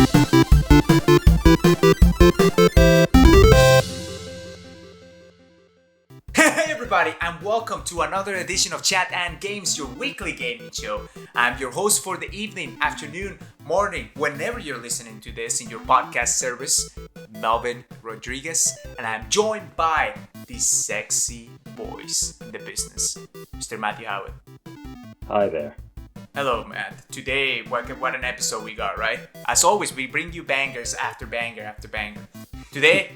Hey everybody, and welcome to another edition of Chat and Games, your weekly gaming show. I'm your host for the evening, afternoon, morning, whenever you're listening to this in your podcast service, Melvin Rodriguez, and I'm joined by the sexy voice in the business, Mr. Matthew Howard. Hi there. Hello, Matt. Today, what an episode we got, right? As always, we bring you bangers after banger after banger. Today,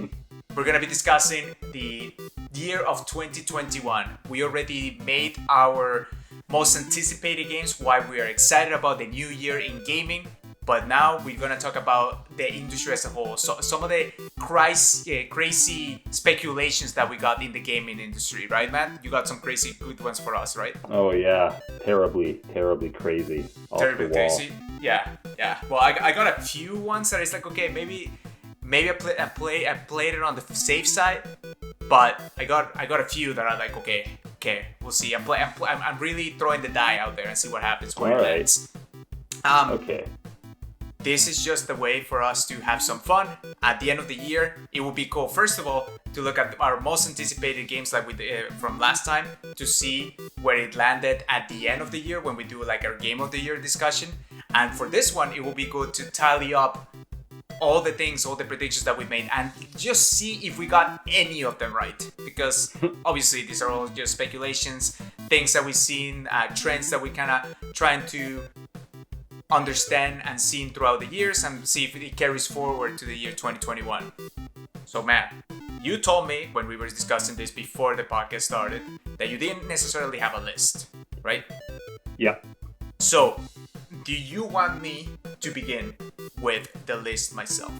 we're gonna be discussing the year of 2021. We already made our most anticipated games, why we are excited about the new year in gaming. But now we're gonna talk about the industry as a whole. So some of the crazy speculations that we got in the gaming industry, right, Matt? You got some crazy good ones for us, right? Oh yeah, terribly crazy. Terribly crazy. Yeah. Well, I got a few ones that it's like, okay, maybe I played it on the safe side, but I got a few that are like, okay, we'll see. I'm really throwing the die out there and see what happens where it lands. Okay. This is just a way for us to have some fun. At the end of the year, it will be cool, first of all, to look at our most anticipated games like from last time, to see where it landed at the end of the year when we do like our game of the year discussion. And for this one, it will be good to tally up all the predictions that we made and just see if we got any of them right. Because obviously these are all just speculations, things that we've seen, trends that we kind of trying to understand and seen throughout the years and see if it carries forward to the year 2021. So Matt, you told me when we were discussing this before the podcast started that you didn't necessarily have a list, right? Yeah. So, do you want me to begin with the list myself?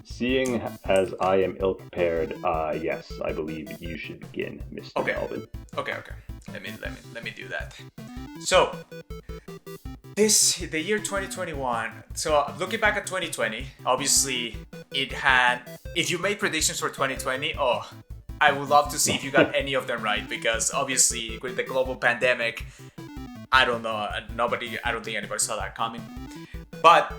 Seeing as I am ill-prepared, yes, I believe you should begin, Mr. Melvin. Okay. Let me do that. So, the year 2021. So, looking back at 2020, obviously it had. If you made predictions for 2020, I would love to see if you got any of them right, because obviously with the global pandemic, I don't know. I don't think anybody saw that coming. But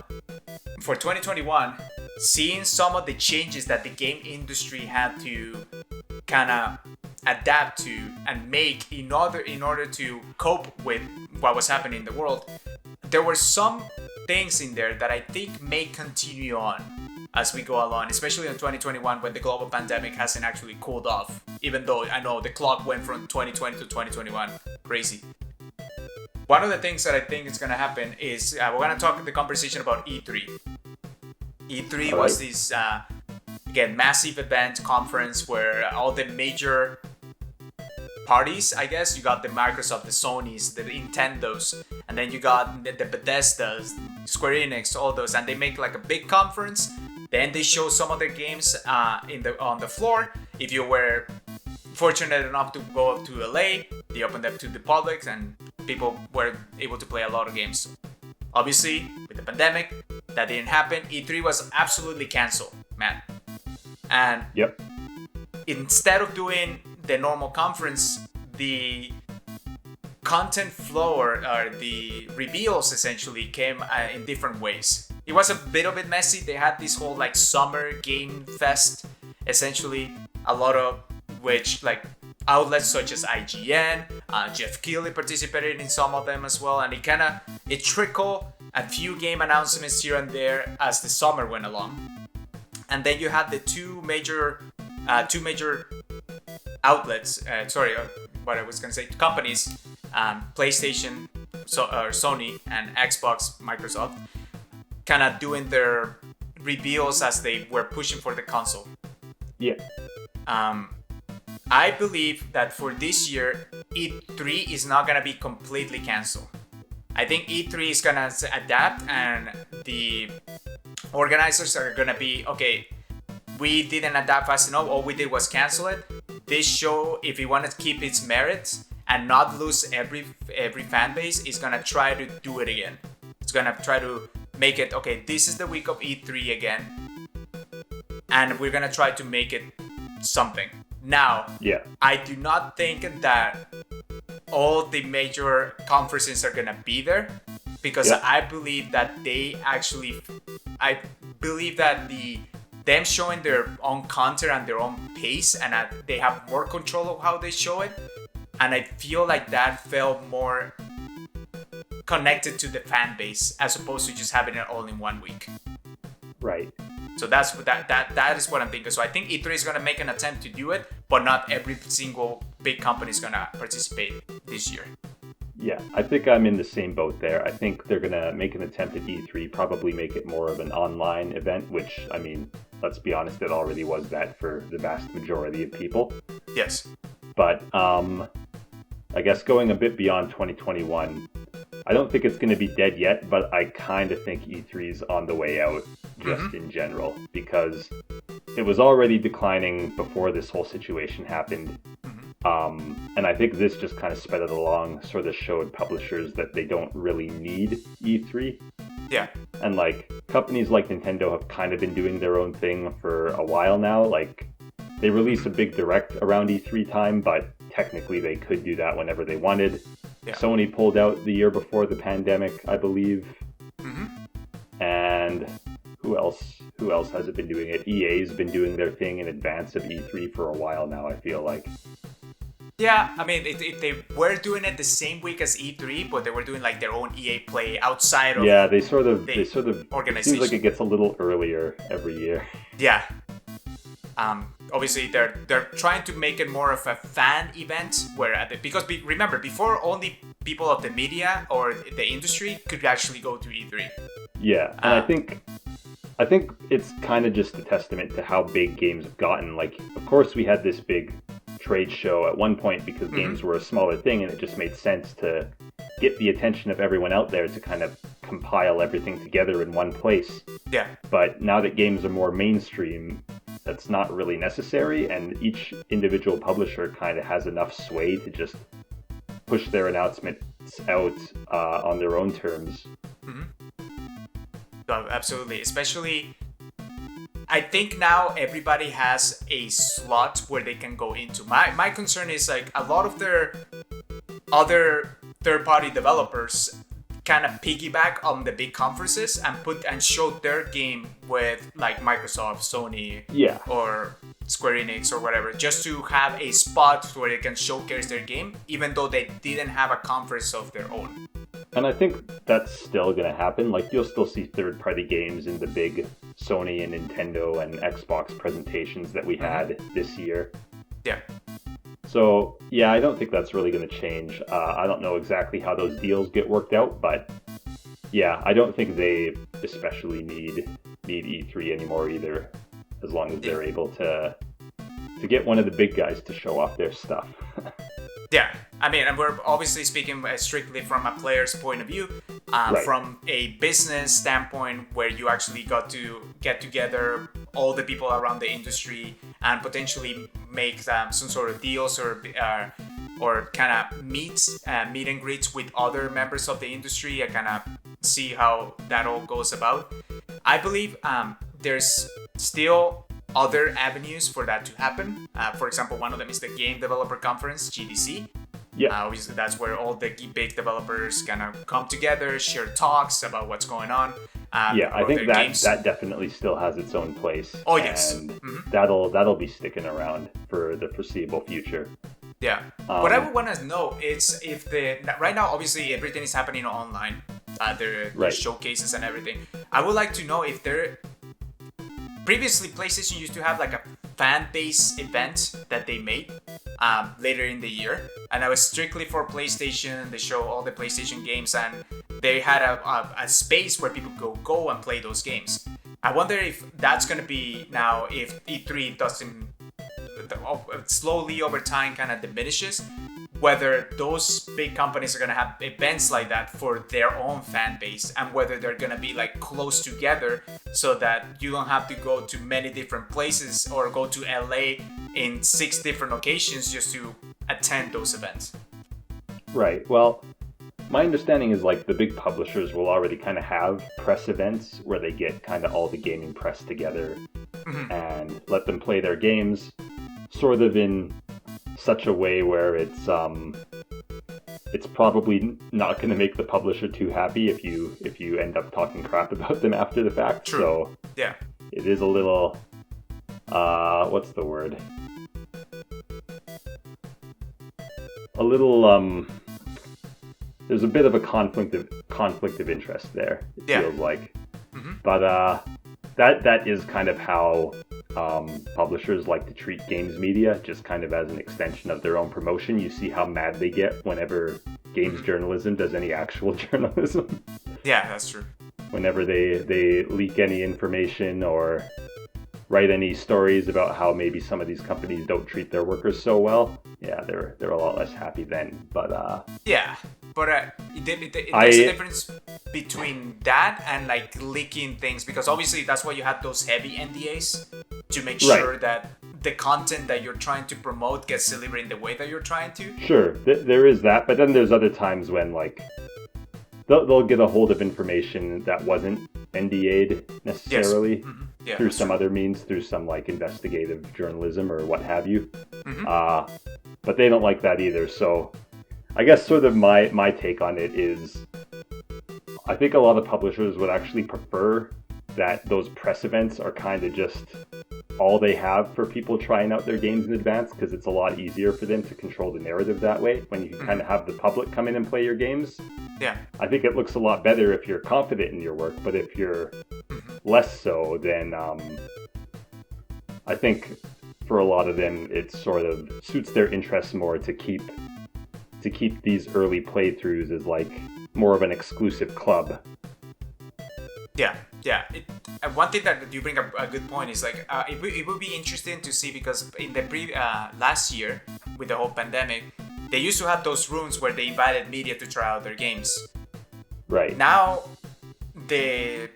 for 2021, seeing some of the changes that the game industry had to kind of adapt to and make in order to cope with what was happening in the world, there were some things in there that I think may continue on as we go along, especially in 2021 when the global pandemic hasn't actually cooled off, even though I know the clock went from 2020 to 2021. Crazy. One of the things that I think is going to happen is we're going to talk the conversation about E3. E3 was this, again, massive event conference where all the major parties, I guess, you got the Microsoft, the Sonys, the Nintendos, and then you got the Bethesdas, Square Enix, all those, and they make like a big conference. Then they show some of their games on the floor. If you were fortunate enough to go up to LA, they opened up to the public and people were able to play a lot of games. Obviously, with the pandemic, that didn't happen. E3 was absolutely canceled, man. And instead of doing the normal conference, the content flow or the reveals essentially came in different ways. It was a bit messy. They had this whole like summer game fest, essentially, a lot of which like outlets such as IGN, Jeff Keighley participated in some of them as well, and it trickled a few game announcements here and there as the summer went along. And then you had the two major outlets, companies, PlayStation, Sony, and Xbox, Microsoft, kind of doing their reveals as they were pushing for the console. Yeah. I believe that for this year, E3 is not going to be completely canceled. I think E3 is going to adapt, and the organizers are going to be, okay, we didn't adapt fast enough, all we did was cancel it. This show, if we want to keep its merits and not lose every fan base, is going to try to do it again. It's going to try to make it, okay, this is the week of E3 again, and we're going to try to make it something. Now, I do not think that all the major conferences are going to be there. because Yeah. I believe that I believe that them showing their own content and their own pace, and they have more control of how they show it, and I feel like that felt more connected to the fan base as opposed to just having it all in 1 week. Right. So that is what I'm thinking. So I think E3 is gonna make an attempt to do it, but not every single big company is gonna participate this year. Yeah, I think I'm in the same boat there. I think they're gonna make an attempt at E3, probably make it more of an online event, which, I mean, let's be honest, it already was that for the vast majority of people. Yes. But I guess going a bit beyond 2021, I don't think it's going to be dead yet, but I kind of think E3 is on the way out, just in general, because it was already declining before this whole situation happened. And I think this just kind of sped it along, sort of showed publishers that they don't really need E3. Yeah. And like companies like Nintendo have kind of been doing their own thing for a while now. Like they release a big direct around E3 time, but technically they could do that whenever they wanted. Yeah. Sony pulled out the year before the pandemic, I believe. And who else has it been doing it? EA's been doing their thing in advance of E3 for a while now, I feel like. Yeah, I mean, they were doing it the same week as E3, but they were doing like their own EA Play outside of. Yeah, they sort of organization. It seems like it gets a little earlier every year. Yeah. Obviously, they're trying to make it more of a fan event, remember, before only people of the media or the industry could actually go to E3. Yeah, and I think it's kind of just a testament to how big games have gotten. Like, of course, we had this big trade show at one point because games were a smaller thing, and it just made sense to get the attention of everyone out there to kind of compile everything together in one place. Yeah. But now that games are more mainstream, that's not really necessary, and each individual publisher kind of has enough sway to just push their announcements out on their own terms. Oh, absolutely. Especially, I think now everybody has a slot where they can go into. My concern is like a lot of their other third-party developers kind of piggyback on the big conferences and show their game with like Microsoft, Sony, or Square Enix or whatever, just to have a spot where they can showcase their game, even though they didn't have a conference of their own. And I think that's still going to happen. Like, you'll still see third-party games in the big Sony and Nintendo and Xbox presentations that we had this year. Yeah. So, yeah, I don't think that's really going to change. I don't know exactly how those deals get worked out, but yeah, I don't think they especially need E3 anymore either, as long as they're able to get one of the big guys to show off their stuff. Yeah, I mean, and we're obviously speaking strictly from a player's point of view, Right. From a business standpoint, where you actually got to get together all the people around the industry and potentially make some sort of deals or kind of meet and greets with other members of the industry and kind of see how that all goes about. I believe there's still other avenues for that to happen. For example, one of them is the Game Developer Conference, GDC. Yeah. Obviously, that's where all the big developers kind of come together, share talks about what's going on. Yeah, I think that definitely still has its own place. Oh, yes. And that'll be sticking around for the foreseeable future. Yeah. What I would want to know is if right now, obviously, everything is happening online. There are showcases and everything. I would like to know if previously, PlayStation used to have like a fan base event that they made later in the year, and that was strictly for PlayStation. They show all the PlayStation games, and they had a space where people could go and play those games. I wonder if that's gonna be now, if E3 doesn't slowly over time kind of diminishes, whether those big companies are going to have events like that for their own fan base, and whether they're going to be like close together so that you don't have to go to many different places or go to LA in 6 different locations just to attend those events. Right. Well, my understanding is like the big publishers will already kind of have press events where they get kind of all the gaming press together and let them play their games sort of in such a way where it's it's probably not going to make the publisher too happy if you end up talking crap about them after the fact. True. So yeah, it is a little what's the word? A little there's a bit of a conflict of interest there. It feels like, but that is kind of how publishers like to treat games media, just kind of as an extension of their own promotion. You see how mad they get whenever games journalism does any actual journalism. Yeah, that's true. Whenever they leak any information or write any stories about how maybe some of these companies don't treat their workers so well, yeah, they're a lot less happy then. But there's a difference between that and like leaking things, because obviously that's why you have those heavy NDAs to make sure that the content that you're trying to promote gets delivered in the way that you're trying to. Sure, there is that, but then there's other times when like they'll get a hold of information that wasn't NDA'd necessarily through some other means, through some like investigative journalism or what have you. But they don't like that either. So I guess sort of my take on it is, I think a lot of publishers would actually prefer that those press events are kind of just all they have for people trying out their games in advance, because it's a lot easier for them to control the narrative that way when you can kind of have the public come in and play your games. Yeah. I think it looks a lot better if you're confident in your work, but if you're less so, then I think for a lot of them it sort of suits their interests more to keep these early playthroughs as like more of an exclusive club. Yeah. One thing that you bring up a good point is like it would be interesting to see, because in the last year with the whole pandemic, they used to have those rooms where they invited media to try out their games. Right. Now the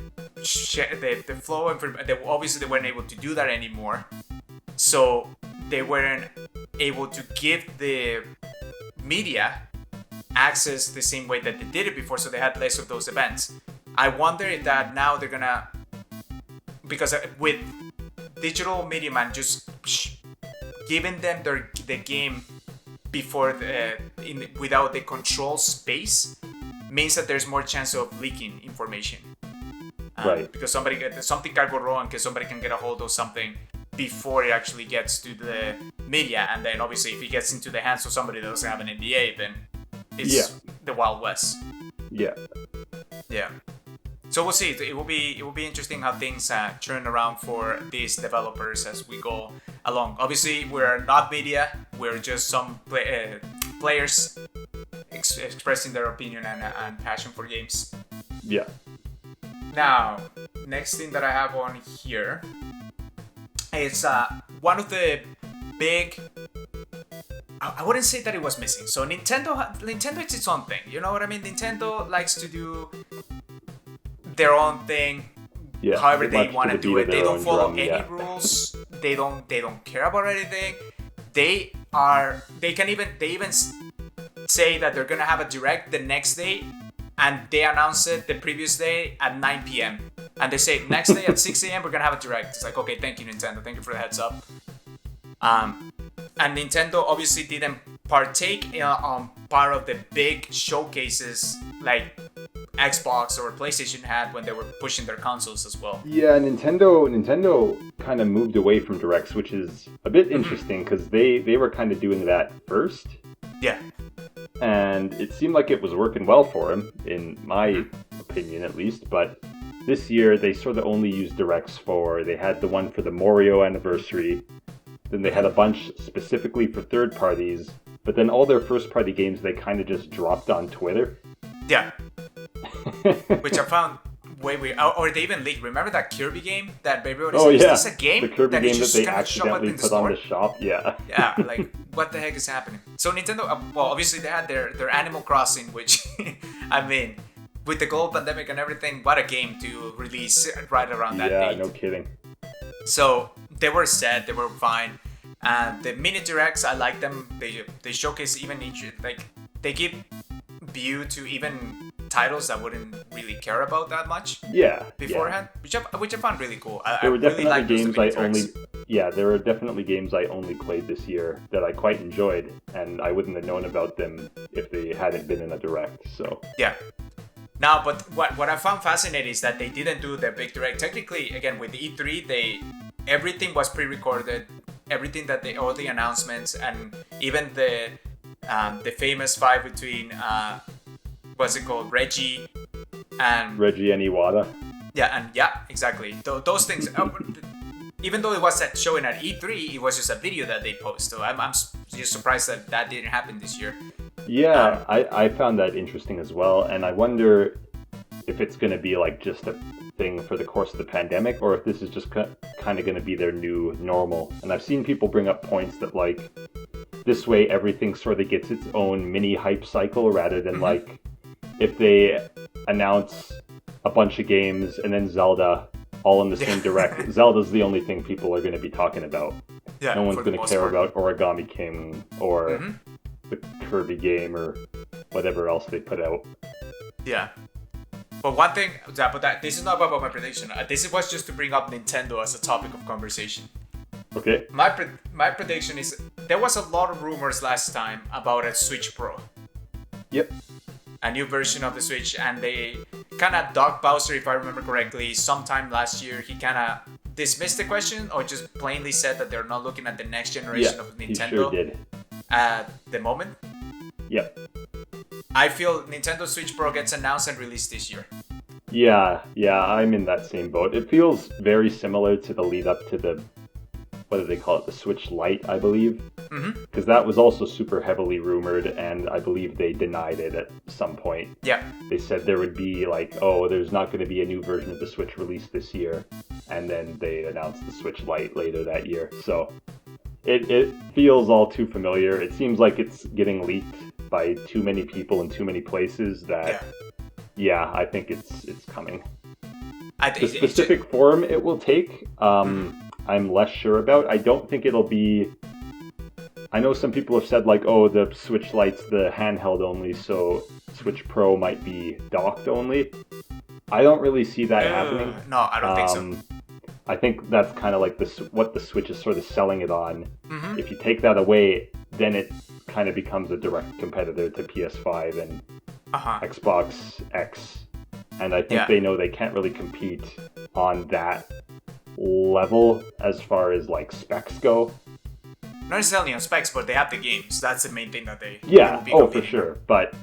flow of obviously they weren't able to do that anymore, so they weren't able to give the media access the same way that they did it before, so they had less of those events. I wonder if that now they're gonna, because with Digital Media Man just giving them the game before without the control space means that there's more chance of leaking information. Right. Because something can go wrong, because somebody can get a hold of something before it actually gets to the media, and then obviously if it gets into the hands of somebody that doesn't have an NDA, then it's the Wild West. Yeah. Yeah. So we'll see. It will be interesting how things turn around for these developers as we go along. Obviously, we're not media. We're just some players expressing their opinion and passion for games. Yeah. Now, next thing that I have on here is one of the big. I wouldn't say that it was missing. So Nintendo is its own thing. You know what I mean? Nintendo likes to do their own thing, however they want to do it. They don't follow any rules. They don't care about anything. They even say that they're gonna have a direct the next day, and they announce it the previous day at 9 p.m. and they say next day at 6 a.m. we're gonna have a direct. It's like, okay, thank you Nintendo, thank you for the heads up. And Nintendo obviously didn't partake on part of the big showcases like Xbox or PlayStation had when they were pushing their consoles as well. Yeah, Nintendo kind of moved away from directs, which is a bit interesting because they were kind of doing that first. Yeah. And it seemed like it was working well for them, in my opinion at least. But this year they sort of only used directs they had the one for the Mario anniversary. Then they had a bunch specifically for third parties, but then all their first party games they kind of just dropped on Twitter. Yeah. Which I found way weird. Or they even leaked. Remember that Kirby game that everybody said, is this a game? The Kirby game that they accidentally put on the shop? Yeah. Yeah, like, what the heck is happening? So Nintendo, well, obviously they had their Animal Crossing, which, I mean, with the global pandemic and everything, what a game to release right around that date. Yeah, no kidding. So they were set, they were fine. And the mini directs, I like them. They showcase even like they give view to even titles that wouldn't really care about that much. Yeah. Beforehand, which I found really cool. There were definitely definitely games yeah, there are definitely games I only played this year that I quite enjoyed, and I wouldn't have known about them if they hadn't been in a direct. So yeah. Now, but what I found fascinating is that they didn't do the big direct. Technically, again, with the E3, everything was pre-recorded, everything that all the announcements, and even the famous fight between what's it called, Reggie and Iwata. Yeah, exactly. Those things. Even though it was showing at E3, it was just a video that they post. So I'm just surprised that didn't happen this year. Yeah, I found that interesting as well, and I wonder if it's going to be like just a thing for the course of the pandemic, or if this is just kind of going to be their new normal. And I've seen people bring up points that like this way everything sort of gets its own mini hype cycle rather than like if they announce a bunch of games and then Zelda all in the same direct. Zelda's the only thing people are going to be talking about. Yeah, no one's going to care about Origami King or the Kirby game or whatever else they put out. Yeah. But one thing, this is not about my prediction. This was just to bring up Nintendo as a topic of conversation. Okay. My prediction is there was a lot of rumors last time about a Switch Pro. Yep. A new version of the Switch, and they kind of Doug Bowser, if I remember correctly, sometime last year, he kind of dismissed the question or just plainly said that they're not looking at the next generation of Nintendo. He sure did. At the moment. Yep. I feel Nintendo Switch Pro gets announced and released this year. Yeah, I'm in that same boat. It feels very similar to the lead up to the, what do they call it, the Switch Lite, I believe. Because that was also super heavily rumored, and I believe they denied it at some point. Yeah. They said there would be like, oh, there's not going to be a new version of the Switch released this year, and then they announced the Switch Lite later that year. So it feels all too familiar. It seems like it's getting leaked by too many people in too many places that, yeah I think it's coming. The specific form it will take, I'm less sure about. I don't think it'll be... I know some people have said like, oh, the Switch Lite's the handheld only, so Switch Pro might be docked only. I don't really see that happening. No, I don't think so. I think that's kind of like what the Switch is sort of selling it on. If you take that away, then it kind of becomes a direct competitor to PS5 and Xbox X. And I think they know they can't really compete on that level as far as like specs go. Not necessarily on specs, but they have the games. That's the main thing that they will be competing for sure. But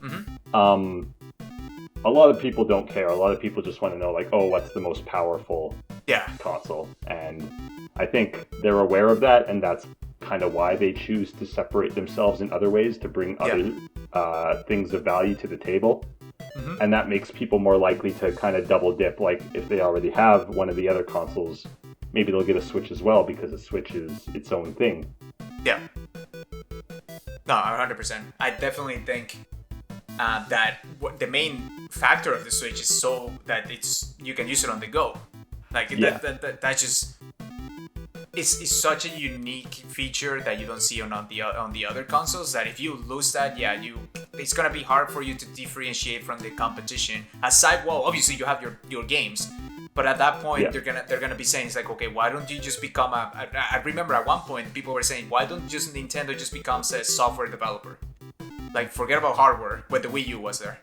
a lot of people don't care. A lot of people just want to know like, oh, what's the most powerful console? And I think they're aware of that, and that's kind of why they choose to separate themselves in other ways to bring other things of value to the table. And that makes people more likely to kind of double dip. Like if they already have one of the other consoles, maybe they'll get a Switch as well because a Switch is its own thing. Yeah. No, 100%. I definitely think that the main factor of the Switch is so that you can use it on the go. Like that just it's such a unique feature that you don't see on the other consoles. That if you lose that, it's gonna be hard for you to differentiate from the competition. Aside, well, obviously you have your games. But at that point, they're gonna be saying, it's like, okay, why don't you just become I remember at one point people were saying, why don't just Nintendo just become a software developer? Like, forget about hardware, when the Wii U was there.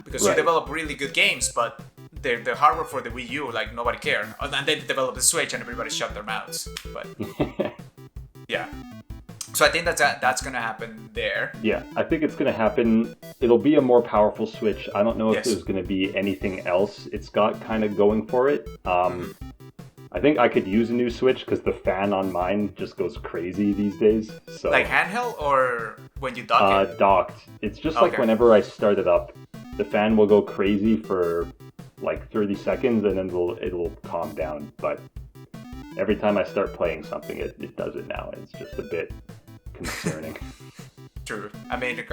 Because you develop really good games, but the hardware for the Wii U, like, nobody cared. And then they developed the Switch and everybody shut their mouths. But yeah. So I think that's gonna happen there. Yeah, I think it's gonna happen. It'll be a more powerful Switch. I don't know if there's gonna be anything else it's got kind of going for it. I think I could use a new Switch because the fan on mine just goes crazy these days. So like handheld or when you dock it? Docked. It's just like whenever I start it up, the fan will go crazy for like 30 seconds and then it'll calm down. But every time I start playing something, it does it now. It's just a bit concerning. True. I mean,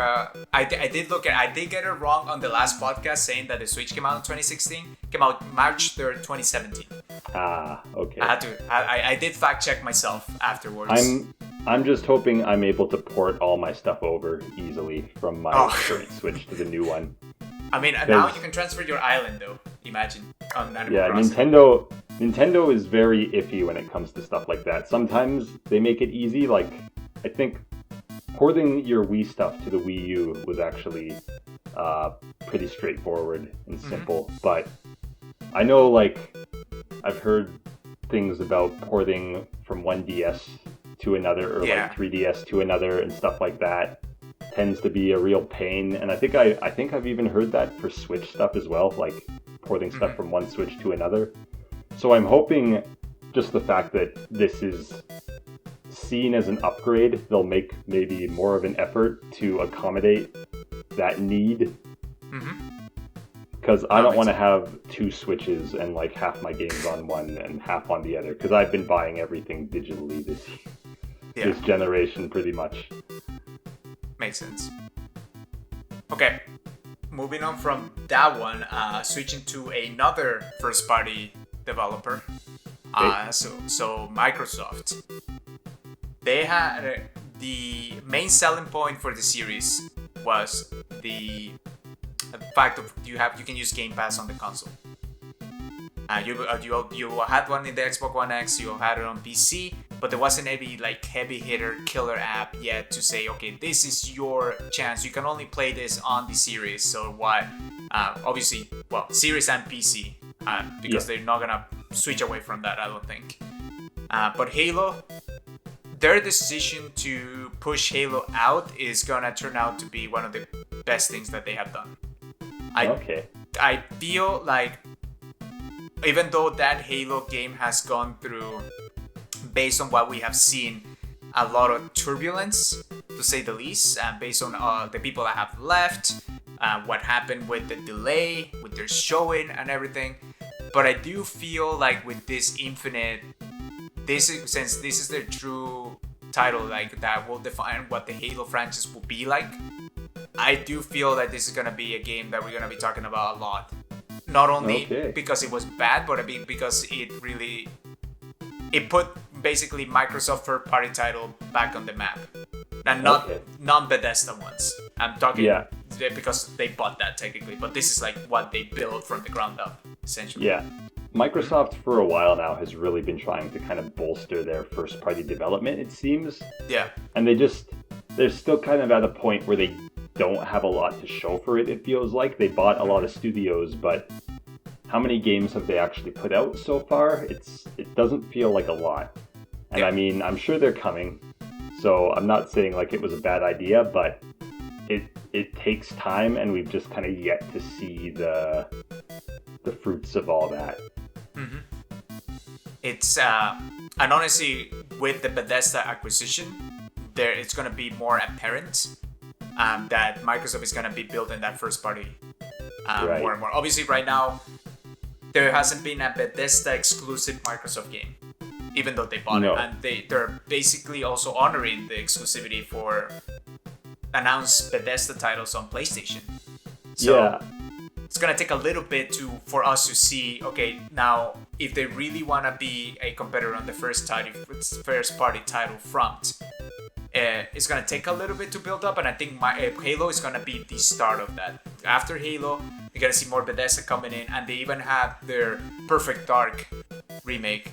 I did get it wrong on the last podcast saying that the Switch came out in 2016. Came out March 3rd, 2017. Ah, okay. I did fact check myself afterwards. I'm just hoping I'm able to port all my stuff over easily from my current Switch to the new one. I mean, now you can transfer your island though. Imagine on Animal Crossing. Nintendo is very iffy when it comes to stuff like that. Sometimes they make it easy. Like, I think porting your Wii stuff to the Wii U was actually pretty straightforward and simple. But I know, like, I've heard things about porting from one DS to another, or like 3DS to another, and stuff like that tends to be a real pain. And I think I've even heard that for Switch stuff as well, like porting stuff from one Switch to another. So I'm hoping just the fact that this is seen as an upgrade, they'll make maybe more of an effort to accommodate that need. Because I don't want to have two Switches and like half my games on one and half on the other. Because I've been buying everything digitally this generation pretty much. Makes sense. Okay, moving on from that one, switching to another first-party developer. So Microsoft. They had the main selling point for the series was the fact of you can use Game Pass on the console. You had one in the Xbox One X, you had it on PC, but there wasn't any like heavy hitter killer app yet to say, okay, this is your chance. You can only play this on the series. So why? Obviously, well, series and PC, because they're not gonna switch away from that, I don't think. But Halo, their decision to push Halo out is gonna turn out to be one of the best things that they have done. I feel like even though that Halo game has gone through, based on what we have seen, a lot of turbulence, to say the least, based on the people that have left, what happened with the delay, with their showing and everything. But I do feel like with this Infinite, since this is their true title, like that will define what the Halo franchise will be like, I do feel that this is gonna be a game that we're gonna be talking about a lot. Not only because it was bad, but because it put basically Microsoft third-party title back on the map, and not non-Bethesda ones. I'm talking because they bought that technically, but this is like what they built from the ground up, essentially. Yeah. Microsoft for a while now has really been trying to kind of bolster their first-party development, it seems. Yeah. And they're still kind of at a point where they don't have a lot to show for it, it feels like. They bought a lot of studios, but how many games have they actually put out so far? It doesn't feel like a lot. And I mean, I'm sure they're coming, so I'm not saying like it was a bad idea, but it takes time, and we've just kind of yet to see the fruits of all that. It's and honestly, with the Bethesda acquisition, it's going to be more apparent that Microsoft is going to be building that first party more and more. Obviously, right now, there hasn't been a Bethesda exclusive Microsoft game, even though they bought it. And they're basically also honoring the exclusivity for announced Bethesda titles on PlayStation. So it's going to take a little bit for us to see, okay, now, if they really want to be a competitor on the first party title front, it's going to take a little bit to build up, and I think Halo is going to be the start of that. After Halo, you're going to see more Bethesda coming in, and they even have their Perfect Dark remake.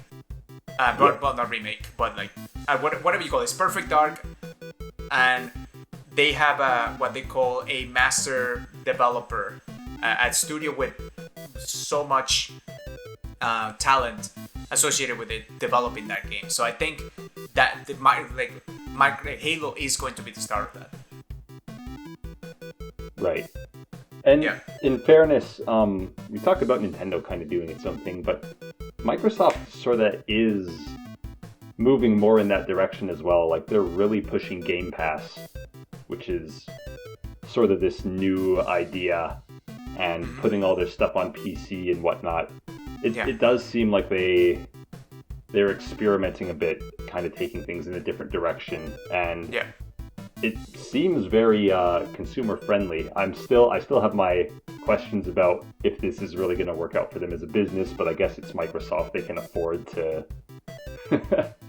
Well, not remake, but like, whatever you call it. It's Perfect Dark, and they have what they call a master developer at studio with so much talent associated with it developing that game. So I think that Halo is going to be the start of that. Right. And in fairness, we talked about Nintendo kind of doing its own thing, but Microsoft sort of is moving more in that direction as well. Like, they're really pushing Game Pass, which is sort of this new idea, and putting all their stuff on PC and whatnot. It does seem like they're experimenting a bit, kind of taking things in a different direction, and it seems very consumer friendly. I still have my questions about if this is really going to work out for them as a business, but I guess it's Microsoft. They can afford to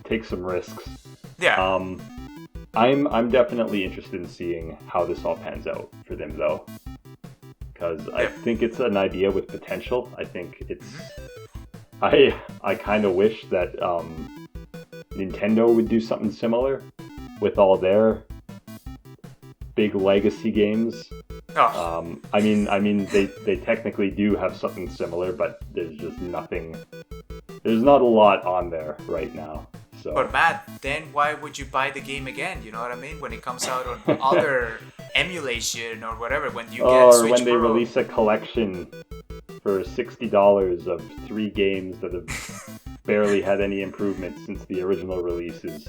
take some risks. I'm definitely interested in seeing how this all pans out for them, though, because I think it's an idea with potential. I think I kind of wish that Nintendo would do something similar with all their big legacy games. Oh. I mean, they technically do have something similar, but there's just nothing. There's not a lot on there right now. So. But Matt, then why would you buy the game again? You know what I mean? When it comes out on other emulation or whatever, when you get Switch when they Pro. release a collection for $60 of 3 games that have barely had any improvements since the original releases.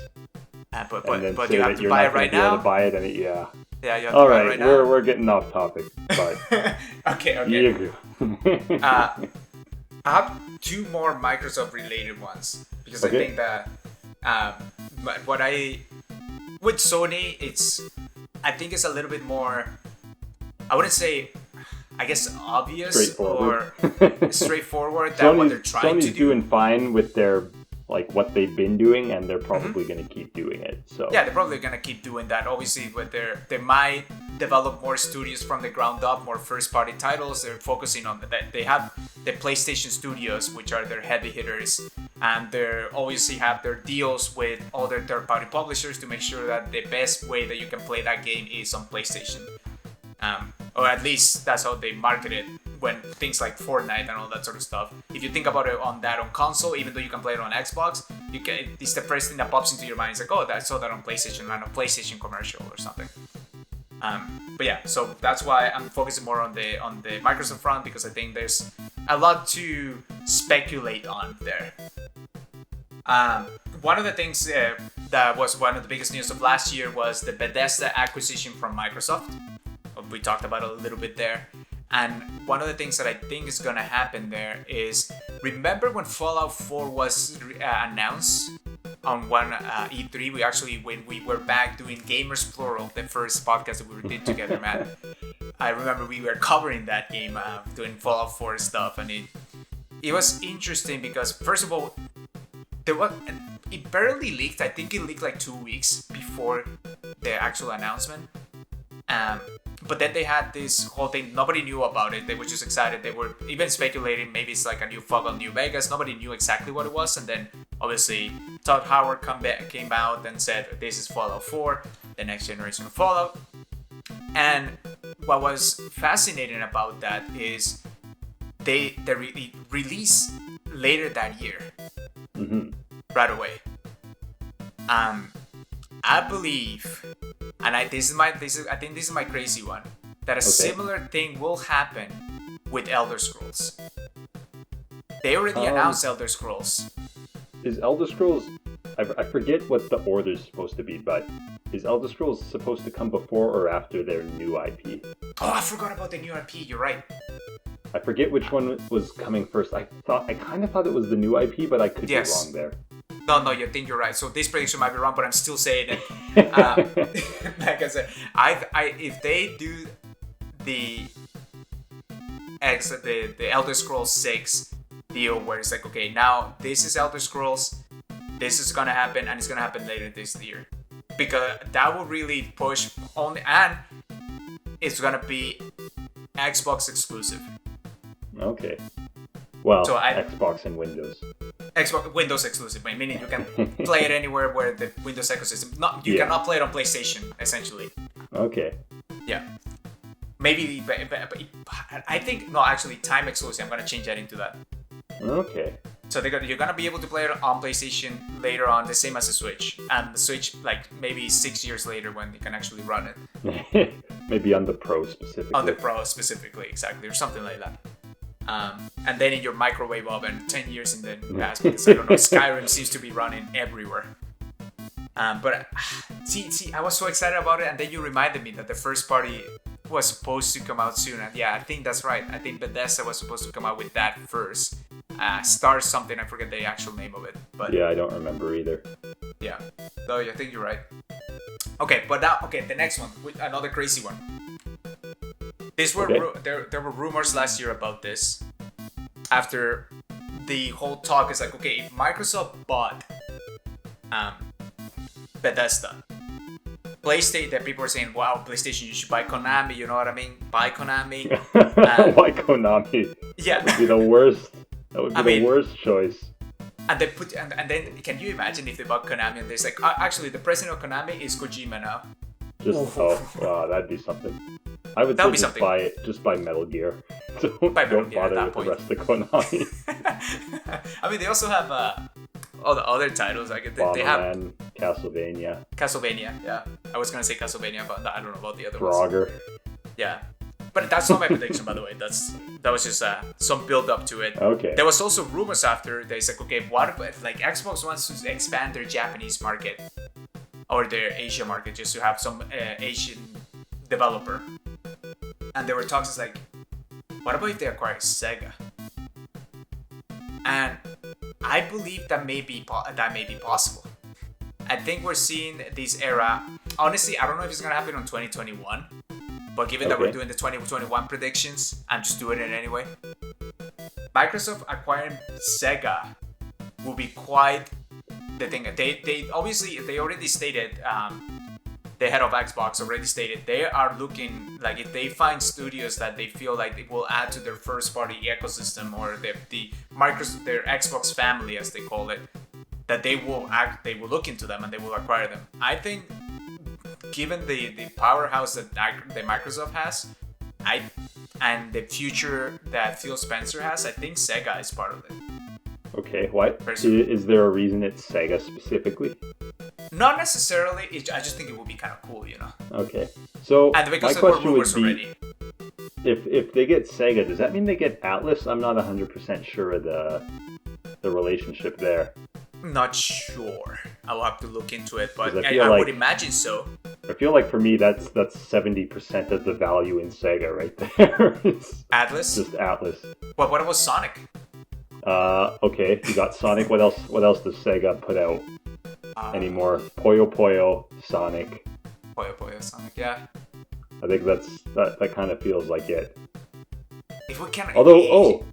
But you have to buy it right now. To buy it, and yeah. Yeah, you have to buy it right now. We're getting off topic, but okay. I have 2 more Microsoft related ones because I think that with Sony, I think it's a little bit more, I wouldn't say, I guess, obvious or straightforward that what they're trying to do. Sony's doing fine with their what they've been doing, and they're probably going to keep doing it. So yeah, they're probably going to keep doing that. Obviously, with they might develop more studios from the ground up, more first-party titles. They're focusing on that. They have the PlayStation Studios, which are their heavy hitters, and they obviously have their deals with other third-party publishers to make sure that the best way that you can play that game is on PlayStation. Or at least that's how they market it when things like Fortnite and all that sort of stuff. If you think about it on console, even though you can play it on Xbox, it's the first thing that pops into your mind. It's like, oh, I saw that on PlayStation, on a PlayStation commercial or something. But yeah, so that's why I'm focusing more on the Microsoft front, because I think there's a lot to speculate on there. One of the things that was one of the biggest news of last year was the Bethesda acquisition from Microsoft. We talked about it a little bit there. And one of the things that I think is going to happen there is, remember when Fallout 4 was announced on one E3? When we were back doing Gamers Plural, the first podcast that we did together, Matt, I remember we were covering that game, doing Fallout 4 stuff. And it was interesting because, first of all, it barely leaked. I think it leaked like 2 weeks before the actual announcement. But then they had this whole thing. Nobody knew about it. They were just excited. They were even speculating maybe it's like a new fog on New Vegas. Nobody knew exactly what it was. And then obviously Todd Howard came out and said this is Fallout 4, the next generation of Fallout. And what was fascinating about that is they release later that year, right away. I believe, and I think this is my crazy one, that a similar thing will happen with Elder Scrolls. They already announced Elder Scrolls. Is Elder Scrolls? I forget what the order's supposed to be, but is Elder Scrolls supposed to come before or after their new IP? Oh, I forgot about the new IP. You're right. I forget which one was coming first. I kind of thought it was the new IP, but I could be wrong there. No, you think you're right. So this prediction might be wrong, but I'm still saying it. Like I said, if they do the Elder Scrolls 6 deal where it's like, okay, now this is Elder Scrolls, this is gonna happen, and it's gonna happen later this year, because that will really push only, and it's gonna be Xbox exclusive. Okay. Well, so Xbox and Windows. Windows exclusive, meaning you can play it anywhere where the Windows ecosystem. You cannot play it on PlayStation, essentially. Okay. Yeah. Maybe, but I think actually, time exclusive. I'm gonna change that into that. Okay. So you're gonna be able to play it on PlayStation later on, the same as the Switch, and the Switch like maybe 6 years later when you can actually run it. Maybe on the Pro specifically. On the Pro specifically, exactly, or something like that. And then in your microwave oven 10 years in the past, because I don't know, Skyrim seems to be running everywhere. But see, I was so excited about it, and then you reminded me that the first party was supposed to come out soon. And yeah, I think that's right. I think Bethesda was supposed to come out with that first. Star something, I forget the actual name of it. But yeah, I don't remember either. Yeah, no, I think you're right. Okay, but now, the next one, another crazy one. There were rumors last year about this. After the whole talk is like, okay, if Microsoft bought Bethesda, PlayStation, that people were saying, wow, PlayStation, you should buy Konami, you know what I mean? Buy Konami. Why Konami? Yeah. That would be the worst That would be the worst choice. And they put and then can you imagine if they bought Konami and there's like actually the president of Konami is Kojima now. That'd be something. I would say just buy Metal Gear. Don't bother with the rest of Konami. I mean, they also have all the other titles. Like they have Castlevania. Yeah, I was gonna say Castlevania, but I don't know about the other Frogger. ones. Yeah, but that's not my prediction, by the way. That was just some build up to it. Okay. There was also rumors after. They said, okay, what if like Xbox wants to expand their Japanese market or their Asia market just to have some Asian developer? And there were talks like, what about if they acquire Sega? And I believe that may be possible. I think we're seeing this era. Honestly, I don't know if it's gonna happen in 2021, but given that we're doing the 2021 predictions, I'm just doing it anyway. Microsoft acquiring Sega will be quite the thing. They obviously already stated. The head of Xbox already stated they are looking like if they find studios that they feel like it will add to their first party ecosystem or the Microsoft, their Xbox family as they call it, that they will look into them and they will acquire them. I think given the powerhouse that the Microsoft has, and the future that Phil Spencer has, I think Sega is part of it. Okay, what? Is there a reason it's Sega specifically? Not necessarily. I just think it would be kind of cool, you know. Okay. So and because my there were question rumors would be, already. If they get Sega, does that mean they get Atlas? I'm not 100% sure of the relationship there. Not sure. I will have to look into it, but I would imagine so. I feel like for me that's 70% of the value in Sega right there. Atlas? Just Atlas. Well, what about Sonic? Okay, you got Sonic. What else does Sega put out anymore? Puyo Puyo, Sonic. Puyo Puyo, Sonic, yeah. I think that kind of feels like it. If we can. Although,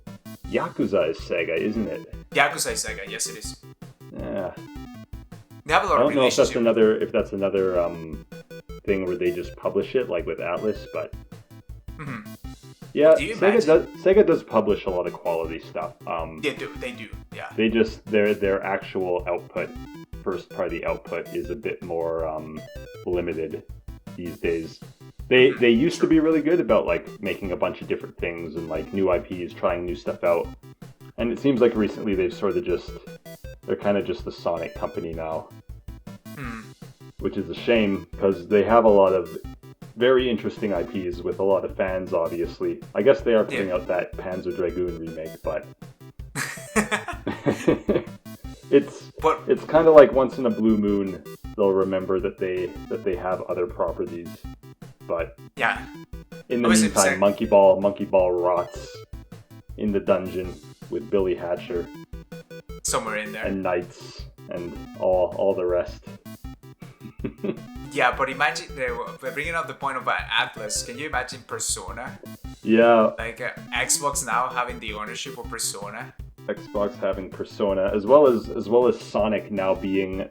Yakuza is Sega, isn't it? Yakuza is Sega, yes it is. Yeah. They have a lot I of don't know if that's another thing where they just publish it like with Atlas, but yeah, Sega does publish a lot of quality stuff. They do, yeah. They just their actual output, first party output, is a bit more limited these days. They used to be really good about like making a bunch of different things and like new IPs, trying new stuff out, and it seems like recently they've sort of they're kind of just the Sonic company now, which is a shame because they have a lot of very interesting IPs with a lot of fans, obviously. I guess they are putting out that Panzer Dragoon remake, but it's kind of like once in a blue moon they'll remember that they have other properties. But yeah, in the meantime, Monkey Ball rots in the dungeon with Billy Hatcher somewhere in there, and Knights and all the rest. Yeah, but imagine they're bringing up the point about Atlas. Can you imagine Persona? Yeah. Like Xbox now having the ownership of Persona. Xbox having Persona, as well as Sonic now being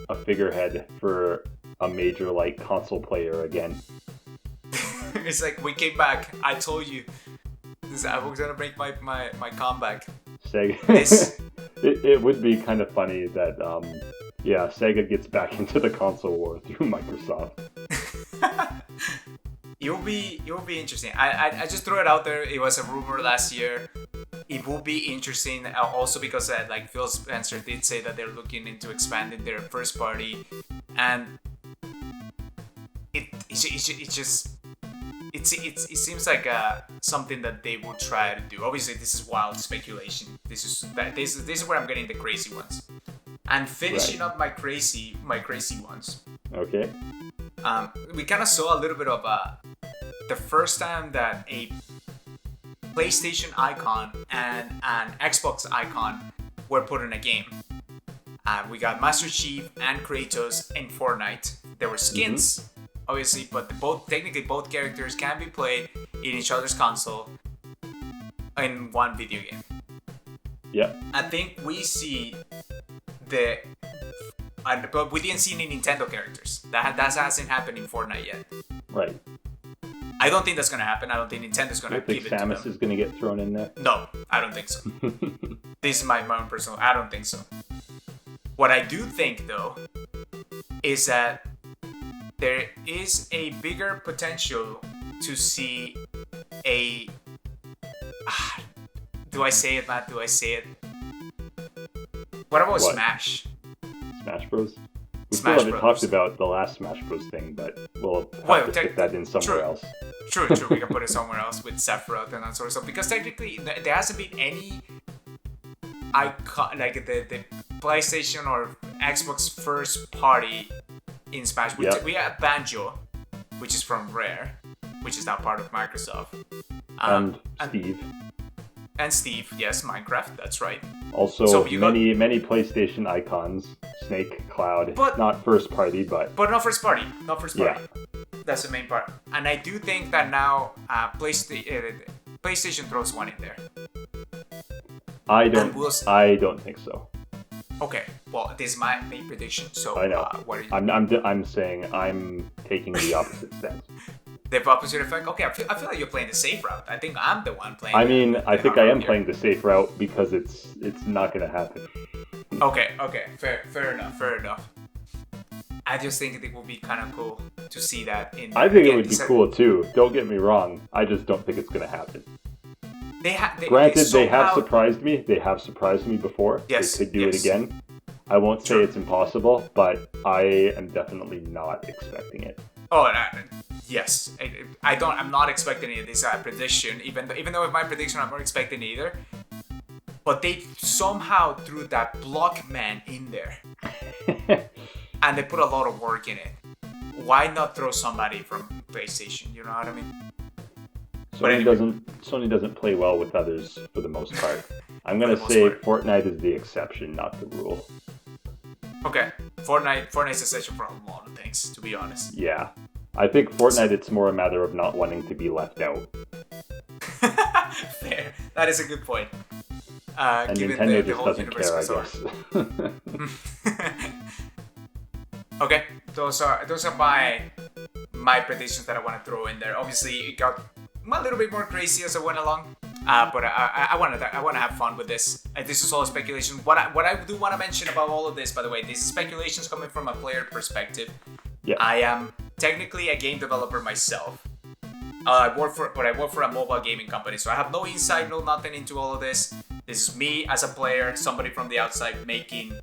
a figurehead for a major like console player again. It's like we came back. I told you, I was gonna make my comeback. Sega. It would be kind of funny that Sega gets back into the console war through Microsoft. It will be interesting. I just threw it out there. It was a rumor last year. It will be interesting also because like Phil Spencer did say that they're looking into expanding their first party, and it seems like something that they will try to do. Obviously, this is wild speculation. This is where I'm getting the crazy ones. And finishing up my crazy ones. Okay. We kind of saw a little bit of the first time that a PlayStation icon and an Xbox icon were put in a game. We got Master Chief and Kratos in Fortnite. There were skins, obviously, but technically both characters can be played in each other's console in one video game. Yeah. I think we see but we didn't see any Nintendo characters. That hasn't happened in Fortnite yet. Right. I don't think that's gonna happen. I don't think Nintendo's gonna give it to them. Samus is gonna get thrown in there? No, I don't think so. This is my own personal. I don't think so. What I do think though is that there is a bigger potential to see a. Do I say it, Matt? Do I say it? What about Smash? Smash Bros. We Smash still haven't talked about the last Smash Bros thing, but we'll have to stick that in somewhere else. True. We can put it somewhere else with Sephiroth and that sort of stuff. Because technically, there hasn't been any icon like the PlayStation or Xbox first party in Smash. We have Banjo, which is from Rare, which is now part of Microsoft. And Steve. And Steve, yes, Minecraft, that's right. Also, many PlayStation icons. Snake, Cloud, not first party, but not first party. Yeah. That's the main part. And I do think that now PlayStation throws one in there. I don't think so. Okay, well, this is my main prediction. So I know. What are you? I'm saying I'm taking the opposite stance. The opposite effect. Okay, I feel like you're playing the safe route. I think I'm the one playing. I think I am playing the safe route because it's not going to happen. Okay, fair enough. I just think it would be kind of cool to see that in. I think it would be cool too. Don't get me wrong. I just don't think it's going to happen. Granted, they have surprised me. They have surprised me before. Yes, they could do it again. I won't say it's impossible, but I am definitely not expecting it. Oh, yes. I'm not expecting it. This prediction, even though with my prediction I'm not expecting it either. But they somehow threw that block man in there, and they put a lot of work in it. Why not throw somebody from PlayStation? You know what I mean? Sony doesn't play well with others for the most part. I'm gonna say Fortnite is the exception, not the rule. Okay, Fortnite's the exception for a lot of things, to be honest. Yeah, I think Fortnite it's more a matter of not wanting to be left out. Fair, that is a good point. And Nintendo just doesn't care, I guess. Okay, those are my predictions that I want to throw in there. Obviously, it got a little bit more crazy as I went along, but I want to have fun with this. This is all speculation. What I do want to mention about all of this, by the way, this is speculations coming from a player perspective. Yeah. I am technically a game developer myself. I work for a mobile gaming company, so I have no insight, no nothing into all of this. This is me as a player, somebody from the outside making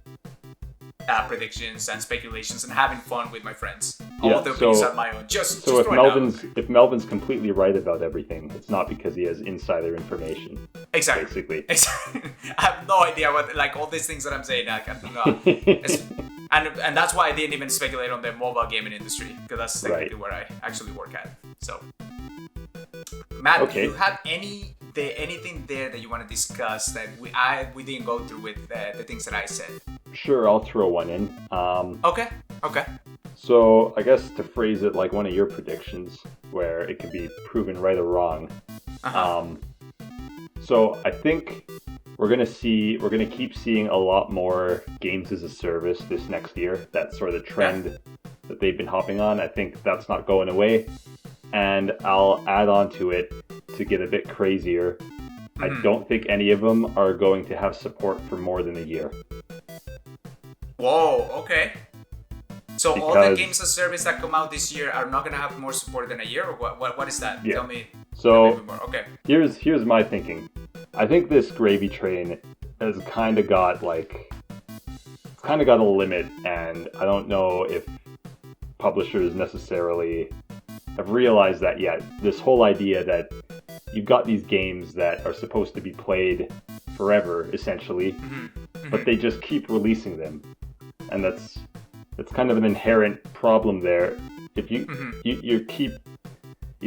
predictions and speculations and having fun with my friends. All the opinions are my own. So if Melvin's completely right about everything, it's not because he has insider information. Exactly. Basically. I have no idea what all these things that I'm saying. And that's why I didn't even speculate on the mobile gaming industry, because that's technically where I actually work at. So, Matt, do you have anything there that you want to discuss that we didn't go through with the things that I said? Sure, I'll throw one in. Okay. So I guess to phrase it like one of your predictions, where it could be proven right or wrong. So I think we're gonna keep seeing a lot more games as a service this next year. That's sort of the trend that they've been hopping on. I think that's not going away. And I'll add on to it to get a bit crazier. I don't think any of them are going to have support for more than a year. Whoa, okay. So all the games as service that come out this year are not going to have more support than a year, or what is that? Yeah. Tell me more. Okay. Here's my thinking. I think this gravy train has kind of got a limit, and I don't know if publishers necessarily have realized that yet. This whole idea that you've got these games that are supposed to be played forever, essentially, but they just keep releasing them, and that's kind of an inherent problem there. If you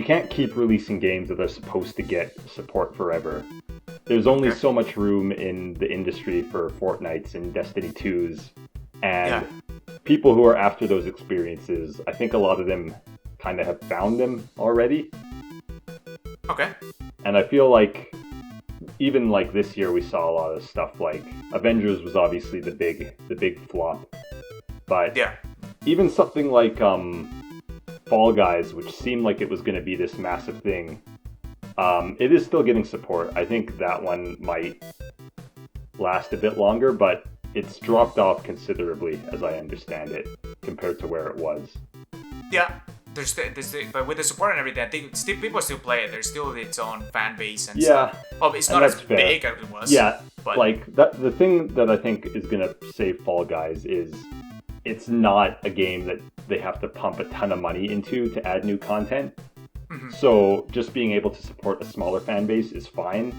can't keep releasing games that are supposed to get support forever. There's only so much room in the industry for Fortnites and Destiny 2s, and people who are after those experiences, I think a lot of them kind of have found them already. Okay. And I feel like even like this year we saw a lot of stuff like Avengers was obviously the big flop. But even something like Fall Guys, which seemed like it was going to be this massive thing, it is still getting support. I think that one might last a bit longer, but it's dropped off considerably, as I understand it, compared to where it was. Yeah. But with the support and everything, I think people still play it. There's still its own fan base and stuff. Oh, it's not as big as it was. Yeah, but like the thing that I think is gonna save Fall Guys is it's not a game that they have to pump a ton of money into to add new content. Mm-hmm. So just being able to support a smaller fan base is fine.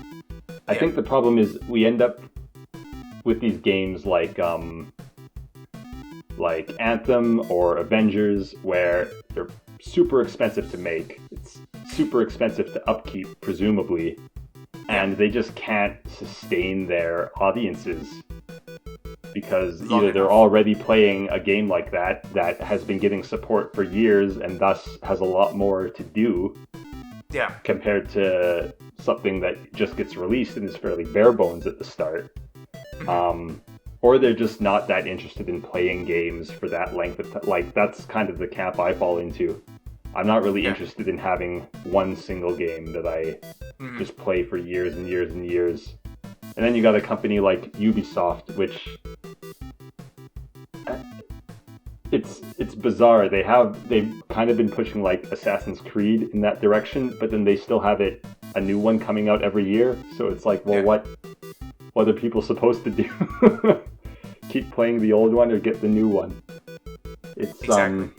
I think the problem is we end up with these games like Anthem or Avengers, where they're super expensive to make. It's super expensive to upkeep, presumably, and they just can't sustain their audiences because either they're already playing a game like that has been getting support for years and thus has a lot more to do compared to something that just gets released and is fairly bare bones at the start. Or they're just not that interested in playing games for that length of time. Like, that's kind of the camp I fall into. I'm not really interested in having one single game that I just play for years and years and years. And then you got a company like Ubisoft, which it's bizarre. They've kind of been pushing like Assassin's Creed in that direction, but then they still have a new one coming out every year. So it's like, well, what are people supposed to do? Keep playing the old one or get the new one? It's exactly.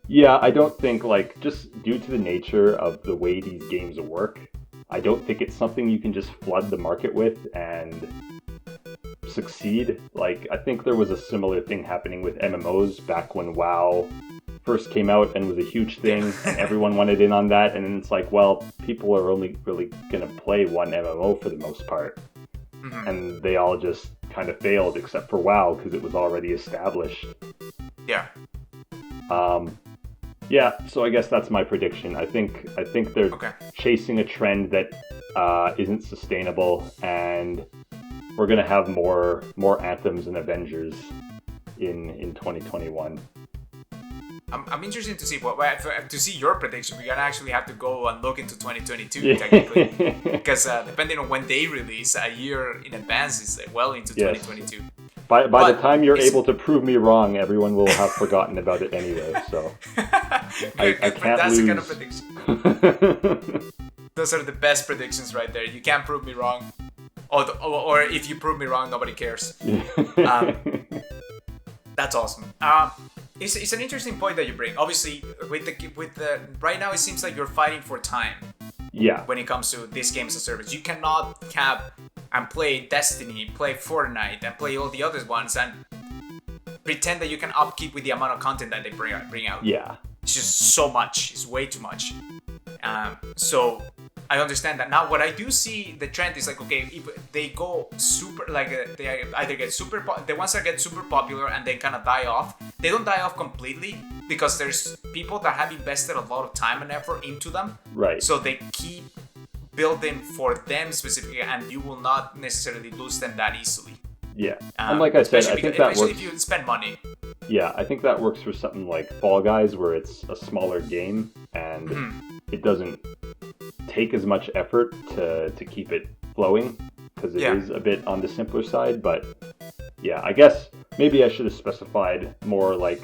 Yeah, I don't think, like, just due to the nature of the way these games work, I don't think it's something you can just flood the market with and succeed. Like, I think there was a similar thing happening with MMOs back when WoW first came out and was a huge thing, and everyone wanted in on that, and then it's like, well, people are only really going to play one MMO for the most part. And they all just kind of failed, except for WoW, because it was already established. Yeah. Yeah, so I guess that's my prediction. I think they're chasing a trend that isn't sustainable, and we're going to have more Anthems and Avengers in 2021. I'm interested to see to see your prediction. We're gonna actually have to go and look into 2022 technically, because depending on when they release, a year in advance is well into 2022. By the time you're able to prove me wrong, everyone will have forgotten about it anyway. So I can't that's lose. The kind of prediction. Those are the best predictions right there. You can't prove me wrong, or if you prove me wrong, nobody cares. That's awesome. It's an interesting point that you bring. Obviously, with the right now, it seems like you're fighting for time. Yeah. When it comes to this game as a service, you cannot cap and play Destiny, play Fortnite, and play all the other ones, and pretend that you can upkeep with the amount of content that they bring out. Yeah. It's just so much. It's way too much. So I understand that. Now, what I do see the trend is like, okay, if they go super, like they either get the ones that get super popular and then kind of die off. They don't die off completely because there's people that have invested a lot of time and effort into them. Right. So they keep building for them specifically, and you will not necessarily lose them that easily. Yeah. And like I said, I think that works. If you spend money. Yeah, I think that works for something like Fall Guys, where it's a smaller game and it doesn't take as much effort to keep it flowing, because it is a bit on the simpler side. But yeah, I guess maybe I should have specified more, like,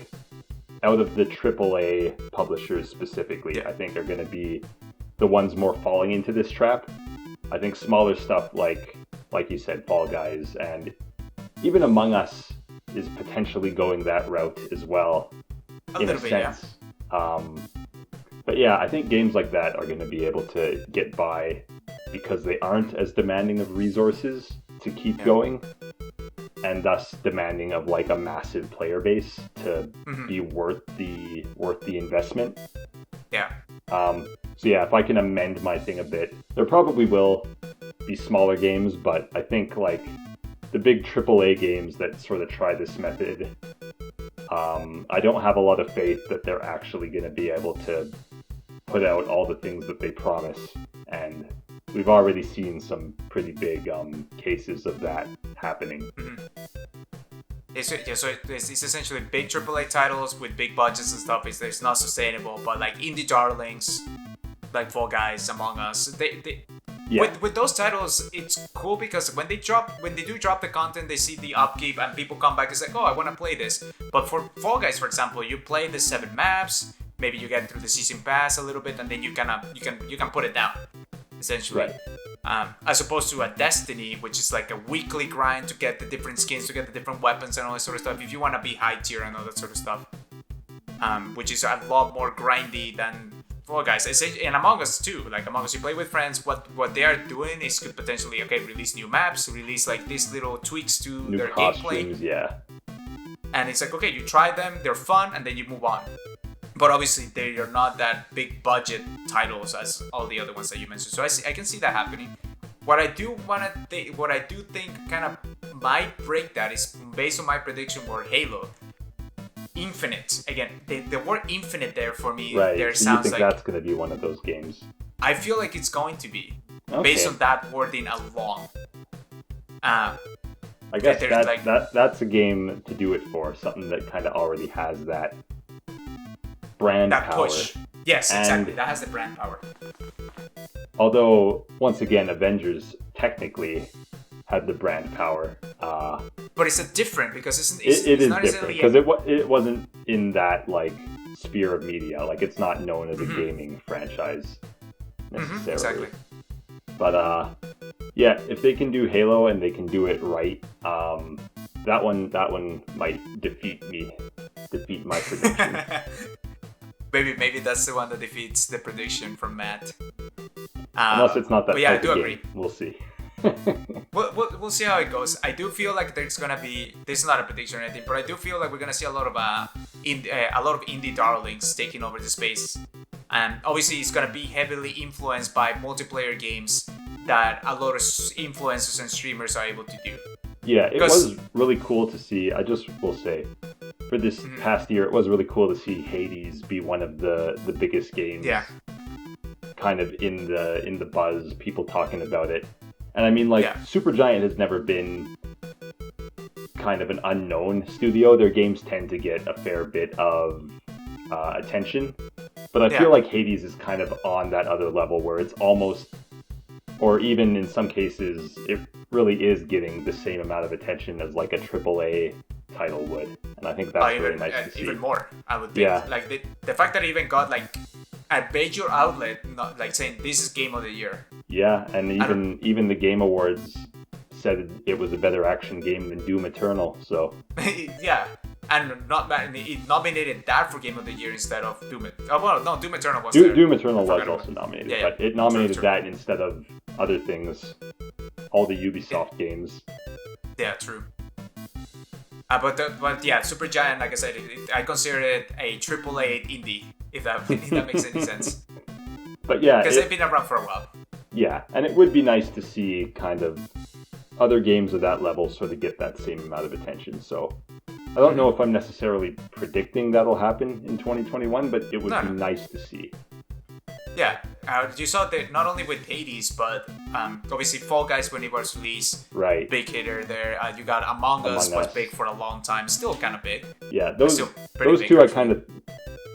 out of the AAA publishers specifically, I think are going to be the ones more falling into this trap. I think smaller stuff like you said, Fall Guys, and even Among Us is potentially going that route as well, in a sense. But yeah, I think games like that are going to be able to get by because they aren't as demanding of resources to keep going, and thus demanding of like a massive player base to be worth the investment. Yeah. So yeah, if I can amend my thing a bit, there probably will be smaller games, but I think like the big AAA games that sort of try this method, I don't have a lot of faith that they're actually going to be able to put out all the things that they promise, and we've already seen some pretty big cases of that happening. So it's essentially big AAA titles with big budgets and stuff. It's not sustainable, but like indie darlings, like Fall Guys, Among Us, Yeah. With those titles, it's cool because when they do drop the content, they see the upkeep and people come back. It's like, oh, I want to play this. But for Fall Guys, for example, you play the 7 maps. Maybe you get through the season pass a little bit, and then you can put it down, essentially. Right. As opposed to a Destiny, which is like a weekly grind to get the different skins, to get the different weapons and all that sort of stuff. If you want to be high tier and all that sort of stuff, which is a lot more grindy than Fall Guys. And Among Us too. Like Among Us, you play with friends. What they are doing is could potentially release new maps, release like these little tweaks to New their costumes, gameplay. yeah. And it's like, okay, you try them, they're fun, and then you move on. But obviously, they are not that big budget titles as all the other ones that you mentioned. So I can see that happening. What I do think kind of might break that is based on my prediction for Halo Infinite. Again, the word infinite there for me, Right. there So sounds you think like that's going to be one of those games? I feel like it's going to be Okay. based on that wording alone. I guess there's like- that's a game to do it for, something that kind of already has that brand That power. push. Yes, And- exactly. That has the brand power. Although, once again, Avengers technically had the brand power. But it's a different because it's It is not different necessarily because it wasn't in that like sphere of media. Like it's not known as a gaming franchise necessarily. exactly. But yeah, if they can do Halo and they can do it right, that one might defeat my prediction. Maybe that's the one that defeats the prediction from Matt. Unless it's not that but yeah, I type do of agree. game. We'll see. We'll see how it goes. I do feel like there's gonna be. This is not a prediction or anything, but I do feel like we're gonna see a lot of indie darlings taking over the space, and obviously it's gonna be heavily influenced by multiplayer games that a lot of influencers and streamers are able to do. Yeah, it 'Cause- was really cool to see. I just will say, for this past year, it was really cool to see Hades be one of the biggest games. Yeah. Kind of in the buzz, people talking about it. And I mean, like, Yeah. Supergiant has never been kind of an unknown studio. Their games tend to get a fair bit of attention. But I feel like Hades is kind of on that other level where it's almost, or even in some cases, it really is getting the same amount of attention as like a AAA title would. And I think that's really nice to see. Even more, I would think. Yeah. Like the fact that it even got like a major outlet, not like saying this is game of the year. Yeah, and even the Game Awards said it was a better action game than Doom Eternal. So Yeah, and it nominated that for game of the year instead of Doom. Oh well, no, Doom Eternal was there. Doom Eternal I was forgot also about it. nominated, Yeah, but it nominated true. that instead of other things, all the Ubisoft games. Yeah, true. But yeah, Supergiant, like I said, I consider it a AAA indie, if that makes any sense. But yeah, Because they've been around for a while. yeah, and it would be nice to see kind of other games of that level sort of get that same amount of attention. So I don't know if I'm necessarily predicting that'll happen in 2021, but it would be nice to see. Yeah, you saw that not only with Hades, but obviously Fall Guys when it was released, Right. big hitter there. You got Among Us Among was Us. big for a long time, still kind of big. Yeah, those still pretty those big, two I actually. kind of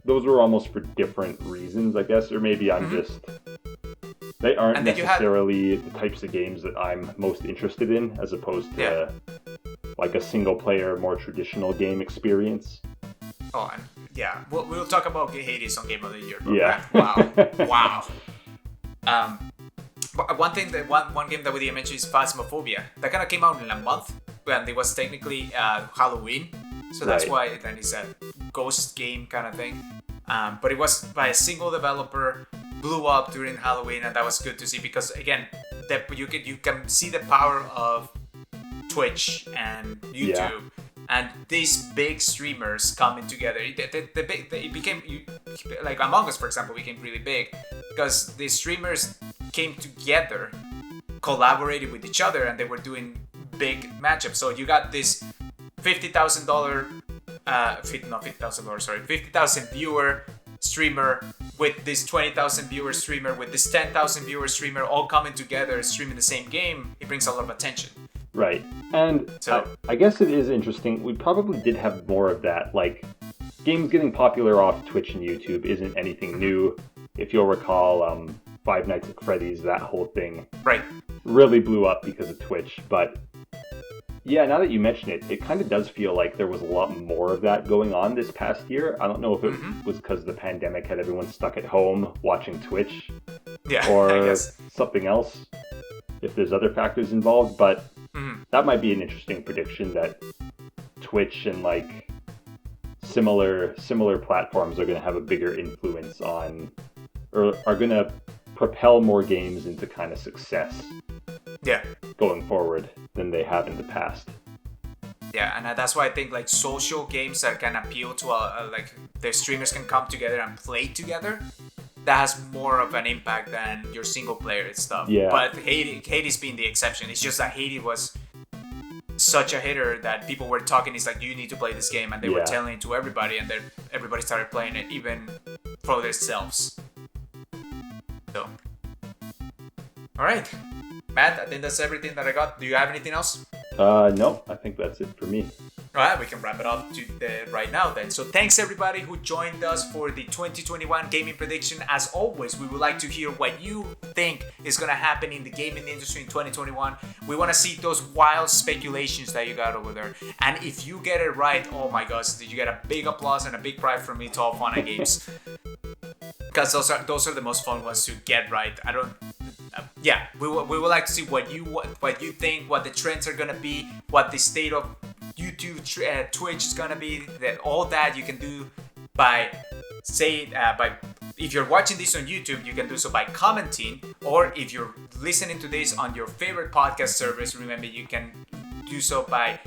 those were almost for different reasons, I guess, or maybe I'm just they aren't And then you had- necessarily the types of games that I'm most interested in, as opposed to like a single player, more traditional game experience. Oh, and yeah, we'll talk about Hades on Game of the Year. But Yeah. Wow. But one game that we didn't mention is Phasmophobia. That kind of came out in a month, and it was technically Halloween, so that's Right. why then it's a ghost game kind of thing. But it was by a single developer, blew up during Halloween, and that was good to see because again, that you can see the power of Twitch and YouTube. And these big streamers coming together, it became like Among Us, for example, became really big because the streamers came together, collaborated with each other, and they were doing big matchups. So you got this $50,000 viewer streamer with this 20,000 viewer streamer with this 10,000 viewer streamer all coming together, streaming the same game. It brings a lot of attention. Right. And So- I guess it is interesting. We probably did have more of that. Like, games getting popular off Twitch and YouTube isn't anything new. If you'll recall, Five Nights at Freddy's, that whole thing Right. really blew up because of Twitch. But yeah, now that you mention it, it kind of does feel like there was a lot more of that going on this past year. I don't know if it was because the pandemic had everyone stuck at home watching Twitch, Yeah, or I guess. something else, if there's other factors involved. But that might be an interesting prediction, that Twitch and like similar platforms are going to have a bigger influence on, or are going to propel more games into kind of success Yeah. going forward than they have in the past. Yeah, and that's why I think like social games that can appeal to like the streamers can come together and play together. That has more of an impact than your single player stuff. Yeah. But Hades being the exception. It's just that Hades was such a hitter that people were talking. It's like, you need to play this game, and they were telling it to everybody, and then everybody started playing it, even for themselves. So, all right, Matt, I think that's everything that I got. Do you have anything else? No, I think that's it for me. All right, we can wrap it up right now then. So thanks everybody who joined us for the 2021 gaming prediction. As always, we would like to hear what you think is going to happen in the gaming industry in 2021. We want to see those wild speculations that you got over there. And if you get it right, oh my gosh, you get a big applause and a big prize from It's All Fun and Games. Because those are the most fun ones to get right. We would like to see what you think, what the trends are gonna be, what the state of YouTube, Twitch is gonna be. That all that you can do by if you're watching this on YouTube, you can do so by commenting, or if you're listening to this on your favorite podcast service, remember you can do so by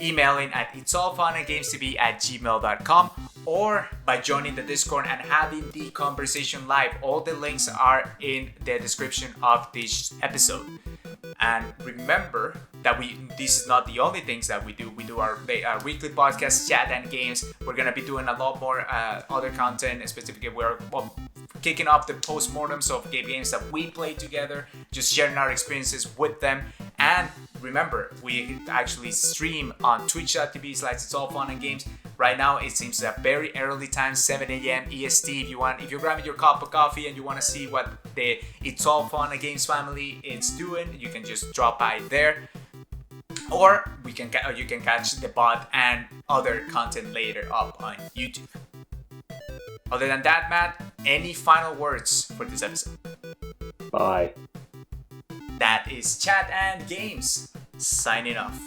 emailing at itsallfunandgamestv@gmail.com, or by joining the Discord and having the conversation live. All the links are in the description of this episode. And remember that this is not the only things that we do. We do our weekly podcast, Chat and Games. We're going to be doing a lot more other content. Specifically, we're kicking off the postmortems of games that we play together, just sharing our experiences with them. And remember, we actually stream on twitch.tv/itsallfunandgames. Right now, it seems a very early time, 7 a.m. EST. If you're grabbing your cup of coffee and you want to see what the It's All Fun and Games family is doing, you can just drop by there. Or you can catch the bot and other content later up on YouTube. Other than that, Matt, any final words for this episode? Bye. That is Chat and Games signing off.